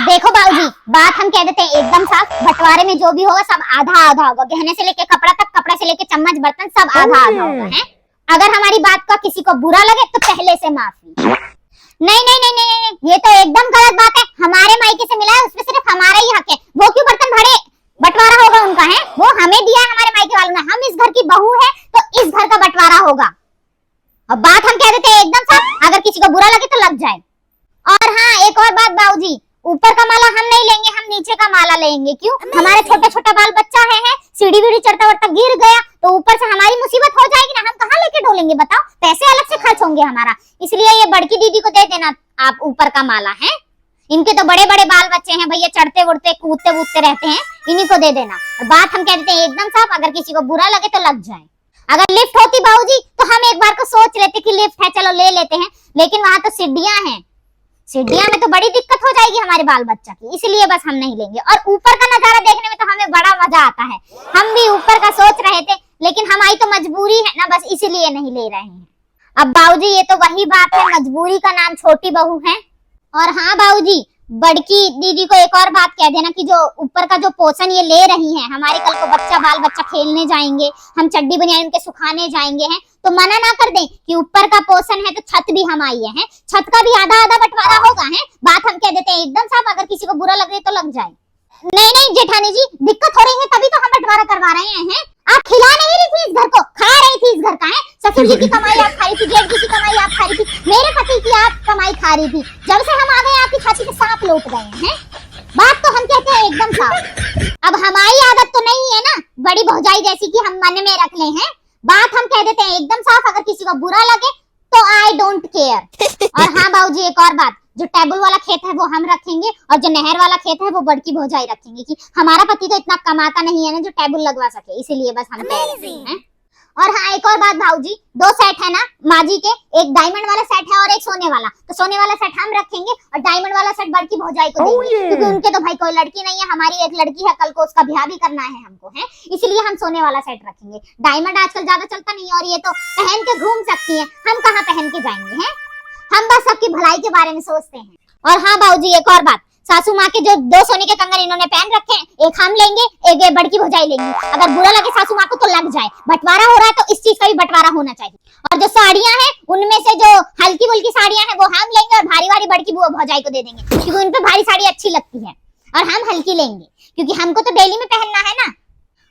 देखो बाबूजी, बात हम कह देते हैं एकदम साफ, बंटवारे में जो भी होगा सब आधा आधा होगा। गहने से लेके कपड़ा तक, कपड़ा से लेके चम्मच बर्तन सब आधा आधा होगा है। अगर हमारी बात का किसी को बुरा लगे तो पहले से माफी। नहीं नहीं नहीं नहीं नहीं, ये तो एकदम गलत बात है। हमारे मायके से मिला है, उसमें सिर्फ हमारा ही हक है। वो क्यों बर्तन भरे, बंटवारा होगा उनका है, वो हमें दिया है हमारे मायके वालों ने। हम इस घर की बहू है तो इस घर का बंटवारा होगा। अब बात हम कह देते हैं एकदम साफ, अगर किसी को बुरा लगे तो लग जाए। और हाँ, एक और बात बाबूजी, ऊपर का माला हम नहीं लेंगे, हम नीचे का माला लेंगे। क्यों? हमारे छोटा छोटा बाल बच्चा है सीढ़ी वीढ़ी चढ़ता वढ़ता गिर गया तो ऊपर से हमारी मुसीबत हो जाएगी ना, हम कहाँ लेके ढोलेंगे बताओ? पैसे अलग से खर्च होंगे हमारा। इसलिए ये बड़की दीदी को दे देना आप ऊपर का माला है। इनके तो बड़े बड़े बाल बच्चे हैं भैया, चढ़ते उड़ते कूदते वूदते रहते हैं, इन्हीं को दे देना। और बात हम कह देते हैं एकदम साफ, अगर किसी को बुरा लगे तो लग जाए। अगर लिफ्ट होती बाबूजी तो हम एक बार को सोच लेते कि लिफ्ट है चलो ले लेते हैं, लेकिन वहां तो सीढ़ियां हैं, सीढ़ियां में तो बड़ी दिक्कत हो जाएगी हमारे बाल बच्चा की, इसलिए बस हम नहीं लेंगे। और ऊपर का नजारा देखने में तो हमें बड़ा मजा आता है, हम भी ऊपर का सोच रहे थे, लेकिन हमारी तो मजबूरी है ना, बस इसीलिए नहीं ले रहे हैं। अब बाबूजी ये तो वही बात है, मजबूरी का नाम छोटी बहू है। और हाँ बाबूजी, बड़की दीदी को एक और बात कह देना कि जो ऊपर का जो पोषण ये ले रही हैं, हमारे कल को बच्चा बाल बच्चा खेलने जाएंगे, हम चड्डी बनियान उनके सुखाने जाएंगे हैं, तो मना ना कर दें कि ऊपर का पोषण है तो छत भी हम आई है, छत का भी आधा आधा बंटवारा होगा है। बात हम कह देते हैं एकदम साफ, अगर किसी को बुरा लगे तो लग जाए। नहीं नहीं जेठानी जी, दिक्कत हो रही है तभी तो हम बंटवारा करवा रहे हैं। आप खिला नहीं रही थी इस घर को, खा रही थी इस घर का है। ससुर जी की कमाई आप खा रही थी, जेठ जी की कमाई आप खा रही थी, मेरे पति की आप कमाई खा रही थी। जब से हम आ गए आपकी छाती पे सांप लौट गए हैं। बात तो हम कहते हैं एकदम साफ। अब हमारी आदत तो नहीं है ना बड़ी भौजाई जैसी कि हम मन में रख ले हैं। बात हम कह देते हैं एकदम साफ, अगर किसी को बुरा लगे तो आई डोंट केयर। और हाँ बाबूजी, एक और बात, जो टेबल वाला खेत है वो हम रखेंगे और जो नहर वाला खेत है वो बड़की भौजाई रखेंगे, कि हमारा पति तो इतना कमाता नहीं है ना जो टेबल लगवा सके, इसीलिए बस हम कह रहे हैं। और हाँ, एक और बात भाऊजी, दो सेट है ना माँ जी के, एक डायमंड वाला सेट है और एक सोने वाला, तो सोने वाला सेट हम रखेंगे और डायमंड वाला सेट बड़की भौजाई को देंगे, क्योंकि उनके तो भाई कोई लड़की नहीं है, हमारी एक लड़की है, कल को उसका ब्याह भी करना है हमको है, इसलिए हम सोने वाला सेट रखेंगे। डायमंड आजकल ज्यादा चलता नहीं है और ये तो पहन के घूम सकती है, हम कहाँ पहन के जाएंगे हैं, हम बस सबकी भलाई के बारे में सोचते हैं। और हाँ बाबूजी, एक और बात, सासू माँ के जो दो सोने के कंगन इन्होंने पहन रखे हैं, एक हम लेंगे एक ये बड़की भौजाई लेंगी। अगर बुरा लगे सासू माँ को तो लग जाए, बंटवारा हो रहा है तो इस चीज का भी बंटवारा होना चाहिए। और जो साड़ियाँ हैं उनमें से जो हल्की फुल्की साड़ियाँ हैं वो हम लेंगे और भारी भारी बड़की भौजाई को दे देंगे, क्योंकि उन पे भारी साड़ी अच्छी लगती है, और हम हल्की लेंगे क्योंकि हमको तो डेली में पहनना है ना।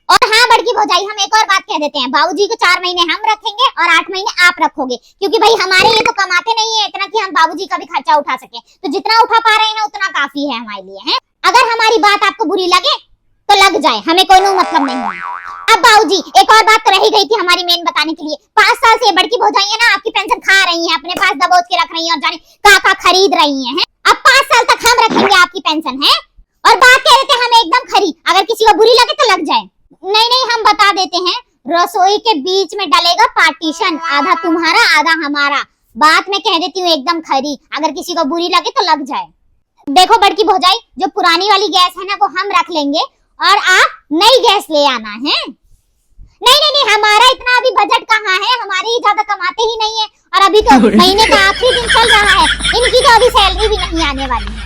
और हाँ बड़की भौजाई, हम एक और बात कह देते हैं, बाबूजी को 4 महीने हम रखेंगे और 8 महीने आप रखोगे, क्योंकि भाई हमारे लिए तो कमाते नहीं है इतना कि हम बाबूजी का भी खर्चा उठा सके, तो जितना उठा पा रहे हैं उतना काफी है हमारे लिए है। अगर हमारी बात आपको बुरी लगे तो लग जाए, हमें कोई मतलब नहीं है। अब बाबूजी, एक और बात तो रही गई थी हमारी मेन बताने के लिए, 5 साल से बड़की भौजाई है ना आपकी पेंशन खा रही है, अपने पास दबोच के रख रही है और जाने का खरीद रही है। अब 5 साल तक हम रखेंगे आपकी पेंशन है, और बात कह रहे थे हम एकदम खरी, अगर किसी को बुरी लगे तो लग जाए। नहीं नहीं, हम बता देते हैं, रसोई के बीच में डलेगा पार्टीशन, आधा तुम्हारा आधा हमारा। बात मैं कह देती हूँ एकदम खरी, अगर किसी को बुरी लगे तो लग जाए। देखो बड़की भौजाई, जो पुरानी वाली गैस है ना वो हम रख लेंगे और आप नई गैस ले आना है। नहीं नहीं नहीं, हमारा इतना अभी बजट कहाँ है, हमारे ही ज्यादा कमाते ही नहीं है, और अभी तो महीने का आखिरी दिन चल रहा है, इनकी तो अभी सैलरी भी नहीं आने वाली है।